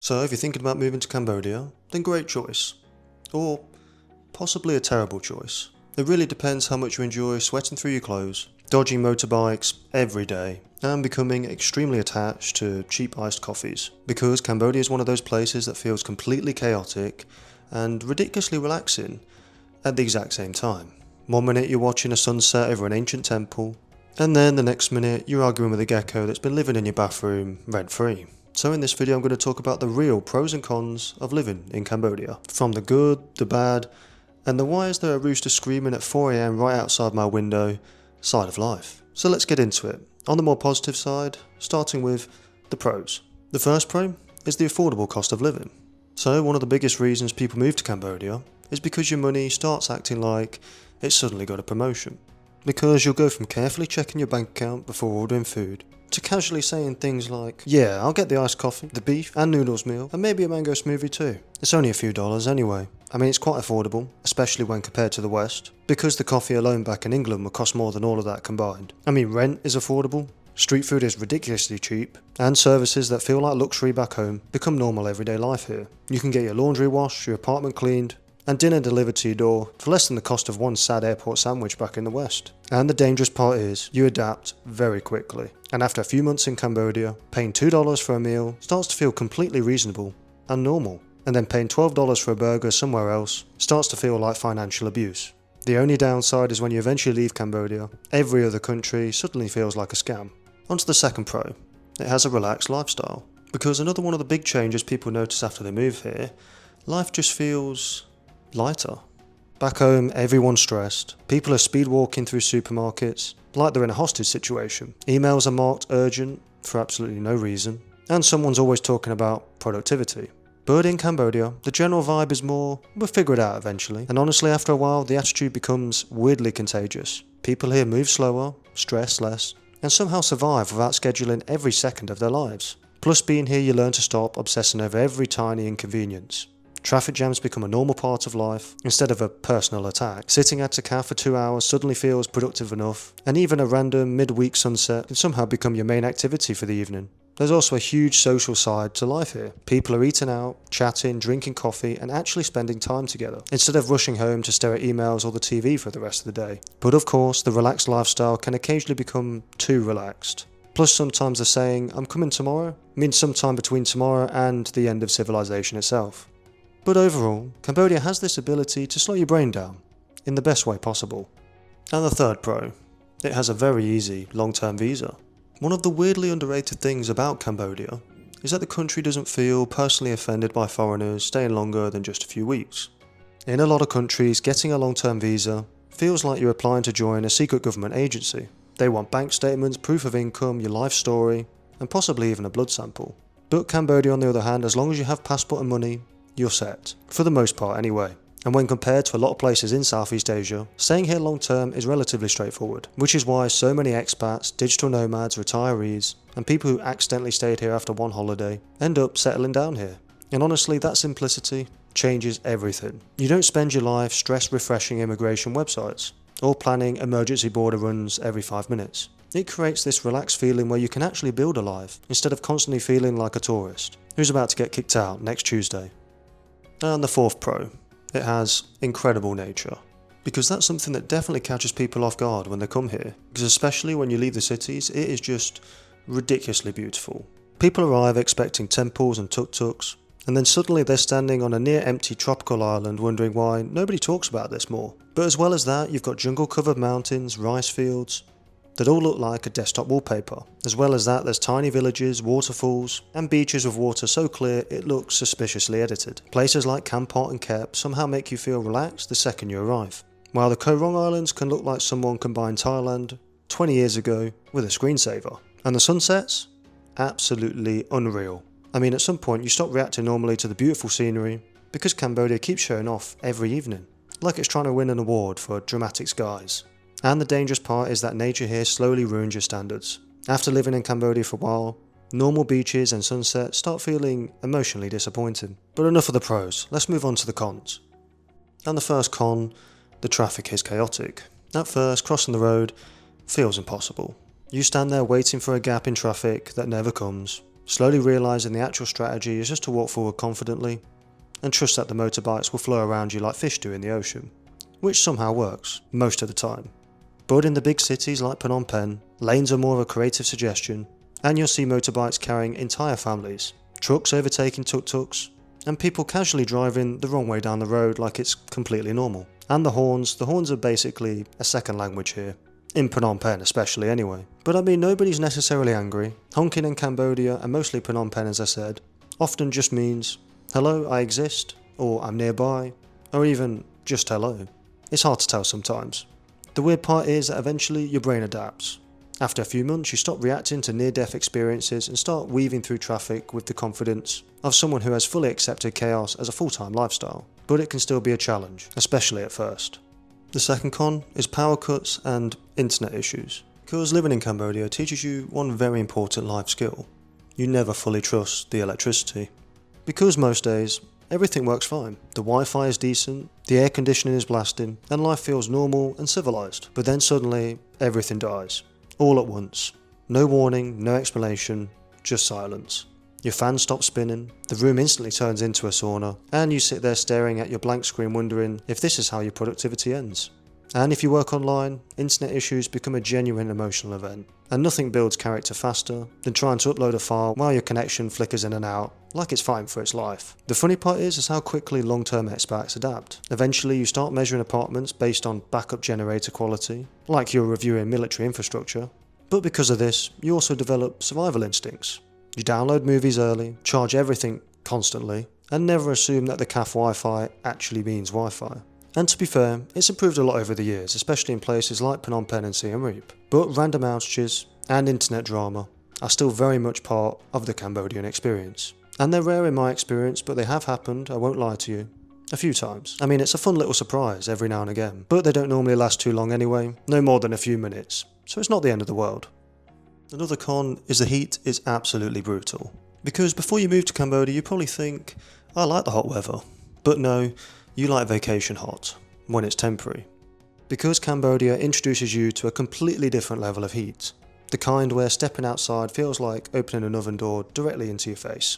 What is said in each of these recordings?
So if you're thinking about moving to Cambodia, then great choice. Or possibly a terrible choice. It really depends how much you enjoy sweating through your clothes, dodging motorbikes every day, and becoming extremely attached to cheap iced coffees. Because Cambodia is one of those places that feels completely chaotic and ridiculously relaxing at the exact same time. One minute you're watching a sunset over an ancient temple, and then the next minute you're arguing with a gecko that's been living in your bathroom rent-free. So in this video I'm going to talk about the real pros and cons of living in Cambodia. From the good, the bad, and the why is there a rooster screaming at 4 AM right outside my window side of life. So let's get into it. On the more positive side, starting with the pros. The first pro is the affordable cost of living. So one of the biggest reasons people move to Cambodia is because your money starts acting like it's suddenly got a promotion. Because you'll go from carefully checking your bank account before ordering food to casually saying things like, yeah, I'll get the iced coffee, the beef and noodles meal, and maybe a mango smoothie too. It's only a few dollars anyway. I mean, it's quite affordable, especially when compared to the West, because the coffee alone back in England would cost more than all of that combined. I mean, rent is affordable, street food is ridiculously cheap, and services that feel like luxury back home become normal everyday life here. You can get your laundry washed, your apartment cleaned, and dinner delivered to your door for less than the cost of one sad airport sandwich back in the West. And the dangerous part is, you adapt very quickly. And after a few months in Cambodia, paying $2 for a meal starts to feel completely reasonable and normal. And then paying $12 for a burger somewhere else starts to feel like financial abuse. The only downside is when you eventually leave Cambodia, every other country suddenly feels like a scam. On to the second pro. It has a relaxed lifestyle. Because another one of the big changes people notice after they move here, life just feels lighter. Back home, everyone's stressed. People are speed walking through supermarkets like they're in a hostage situation. Emails are marked urgent for absolutely no reason. And someone's always talking about productivity. But in Cambodia, the general vibe is more, we'll figure it out eventually. And honestly, after a while, the attitude becomes weirdly contagious. People here move slower, stress less, and somehow survive without scheduling every second of their lives. Plus, being here, you learn to stop obsessing over every tiny inconvenience. Traffic jams become a normal part of life instead of a personal attack. Sitting at a cafe for 2 hours suddenly feels productive enough, and even a random midweek sunset can somehow become your main activity for the evening. There's also a huge social side to life here. People are eating out, chatting, drinking coffee, and actually spending time together, instead of rushing home to stare at emails or the TV for the rest of the day. But of course, the relaxed lifestyle can occasionally become too relaxed. Plus, sometimes the saying, I'm coming tomorrow, means sometime between tomorrow and the end of civilization itself. But overall, Cambodia has this ability to slow your brain down, in the best way possible. And the third pro, it has a very easy long-term visa. One of the weirdly underrated things about Cambodia is that the country doesn't feel personally offended by foreigners staying longer than just a few weeks. In a lot of countries, getting a long-term visa feels like you're applying to join a secret government agency. They want bank statements, proof of income, your life story, and possibly even a blood sample. But Cambodia, on the other hand, as long as you have passport and money, you're set. For the most part anyway. And when compared to a lot of places in Southeast Asia, staying here long term is relatively straightforward. Which is why so many expats, digital nomads, retirees, and people who accidentally stayed here after one holiday end up settling down here. And honestly, that simplicity changes everything. You don't spend your life stress refreshing immigration websites, or planning emergency border runs every 5 minutes. It creates this relaxed feeling where you can actually build a life, instead of constantly feeling like a tourist who's about to get kicked out next Tuesday. And the fourth pro, it has incredible nature. Because that's something that definitely catches people off guard when they come here. Because especially when you leave the cities, it is just ridiculously beautiful. People arrive expecting temples and tuk-tuks, and then suddenly they're standing on a near empty tropical island wondering why nobody talks about this more. But as well as that, you've got jungle covered mountains, rice fields, that all look like a desktop wallpaper. As well as that, there's tiny villages, waterfalls, and beaches with water so clear it looks suspiciously edited. Places like Kampot and Kep somehow make you feel relaxed the second you arrive. While the Koh Rong Islands can look like someone combined Thailand 20 years ago with a screensaver. And the sunsets? Absolutely unreal. I mean, at some point you stop reacting normally to the beautiful scenery because Cambodia keeps showing off every evening, like it's trying to win an award for dramatic skies. And the dangerous part is that nature here slowly ruins your standards. After living in Cambodia for a while, normal beaches and sunsets start feeling emotionally disappointing. But enough of the pros, let's move on to the cons. And the first con, the traffic is chaotic. At first, crossing the road feels impossible. You stand there waiting for a gap in traffic that never comes, slowly realising the actual strategy is just to walk forward confidently and trust that the motorbikes will flow around you like fish do in the ocean, which somehow works, most of the time. But in the big cities like Phnom Penh, lanes are more of a creative suggestion, and you'll see motorbikes carrying entire families, trucks overtaking tuk-tuks, and people casually driving the wrong way down the road like it's completely normal. And the horns are basically a second language here. In Phnom Penh especially anyway. But I mean, nobody's necessarily angry. Honking in Cambodia, and mostly Phnom Penh as I said, often just means, hello, I exist, or I'm nearby, or even just hello. It's hard to tell sometimes. The weird part is that eventually your brain adapts. After a few months, you stop reacting to near-death experiences and start weaving through traffic with the confidence of someone who has fully accepted chaos as a full-time lifestyle. But it can still be a challenge, especially at first. The second con is power cuts and internet issues. Because living in Cambodia teaches you one very important life skill. You never fully trust the electricity. Because most days, everything works fine. The Wi-Fi is decent, the air conditioning is blasting, and life feels normal and civilized. But then suddenly, everything dies. All at once. No warning, no explanation, just silence. Your fan stops spinning, the room instantly turns into a sauna, and you sit there staring at your blank screen wondering if this is how your productivity ends. And if you work online, internet issues become a genuine emotional event. And nothing builds character faster than trying to upload a file while your connection flickers in and out, like it's fighting for its life. The funny part is how quickly long-term expats adapt. Eventually you start measuring apartments based on backup generator quality, like you're reviewing military infrastructure. But because of this, you also develop survival instincts. You download movies early, charge everything constantly, and never assume that the CAF Wi-Fi actually means Wi-Fi. And to be fair, it's improved a lot over the years, especially in places like Phnom Penh and Siem Reap. But random outages and internet drama are still very much part of the Cambodian experience. And they're rare in my experience, but they have happened, I won't lie to you, a few times. I mean, it's a fun little surprise every now and again, but they don't normally last too long anyway, no more than a few minutes, so it's not the end of the world. Another con is the heat is absolutely brutal. Because before you move to Cambodia, you probably think, I like the hot weather. But no, you like vacation hot, when it's temporary. Because Cambodia introduces you to a completely different level of heat. The kind where stepping outside feels like opening an oven door directly into your face.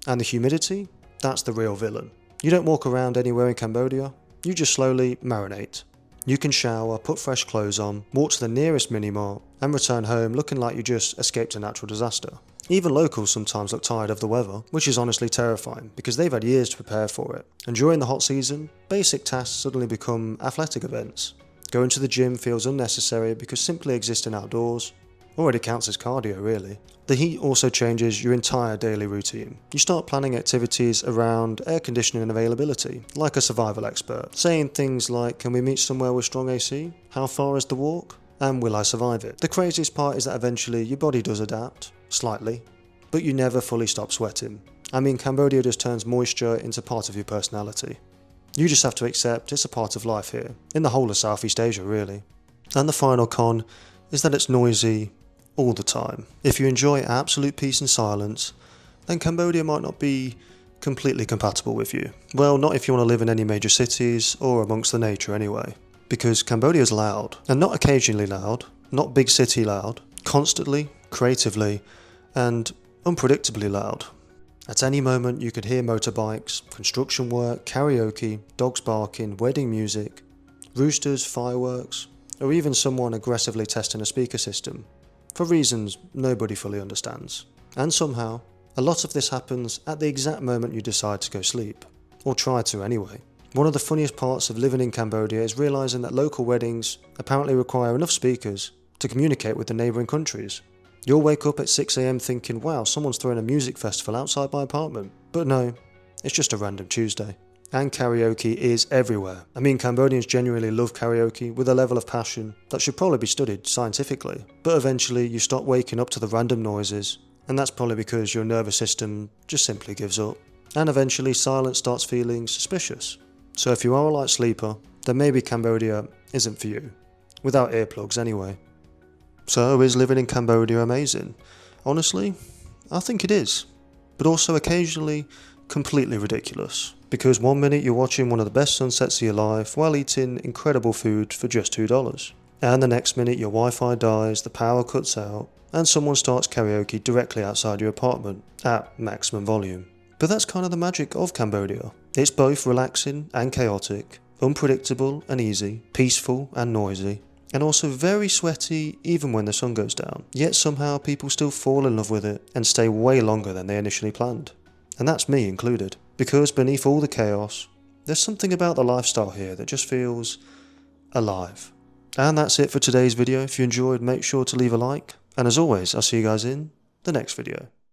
And the humidity? That's the real villain. You don't walk around anywhere in Cambodia, you just slowly marinate. You can shower, put fresh clothes on, walk to the nearest mini-mart, and return home looking like you just escaped a natural disaster. Even locals sometimes look tired of the weather, which is honestly terrifying because they've had years to prepare for it. And during the hot season, basic tasks suddenly become athletic events. Going to the gym feels unnecessary because simply existing outdoors already counts as cardio really. The heat also changes your entire daily routine. You start planning activities around air conditioning availability, like a survival expert, saying things like, can we meet somewhere with strong AC? How far is the walk? And will I survive it? The craziest part is that eventually your body does adapt, slightly, but you never fully stop sweating. I mean, Cambodia just turns moisture into part of your personality. You just have to accept it's a part of life here, in the whole of Southeast Asia really. And the final con is that it's noisy all the time. If you enjoy absolute peace and silence, then Cambodia might not be completely compatible with you. Well, not if you want to live in any major cities or amongst the nature anyway. Because Cambodia is loud, and not occasionally loud, not big city loud, constantly, creatively, and unpredictably loud. At any moment you could hear motorbikes, construction work, karaoke, dogs barking, wedding music, roosters, fireworks, or even someone aggressively testing a speaker system, for reasons nobody fully understands. And somehow, a lot of this happens at the exact moment you decide to go sleep, or try to anyway. One of the funniest parts of living in Cambodia is realising that local weddings apparently require enough speakers to communicate with the neighbouring countries. You'll wake up at 6 AM thinking, wow, someone's throwing a music festival outside my apartment. But no, it's just a random Tuesday. And karaoke is everywhere. I mean, Cambodians genuinely love karaoke with a level of passion that should probably be studied scientifically. But eventually you stop waking up to the random noises, and that's probably because your nervous system just simply gives up. And eventually silence starts feeling suspicious. So if you are a light sleeper, then maybe Cambodia isn't for you. Without earplugs anyway. So is living in Cambodia amazing? Honestly, I think it is. But also occasionally completely ridiculous. Because one minute you're watching one of the best sunsets of your life while eating incredible food for just $2. and the next minute your Wi-Fi dies, the power cuts out, and someone starts karaoke directly outside your apartment at maximum volume. But that's kind of the magic of Cambodia. It's both relaxing and chaotic, unpredictable and easy, peaceful and noisy, and also very sweaty even when the sun goes down. Yet somehow people still fall in love with it and stay way longer than they initially planned. And that's me included, because beneath all the chaos, there's something about the lifestyle here that just feels alive. And that's it for today's video. If you enjoyed, make sure to leave a like. And as always, I'll see you guys in the next video.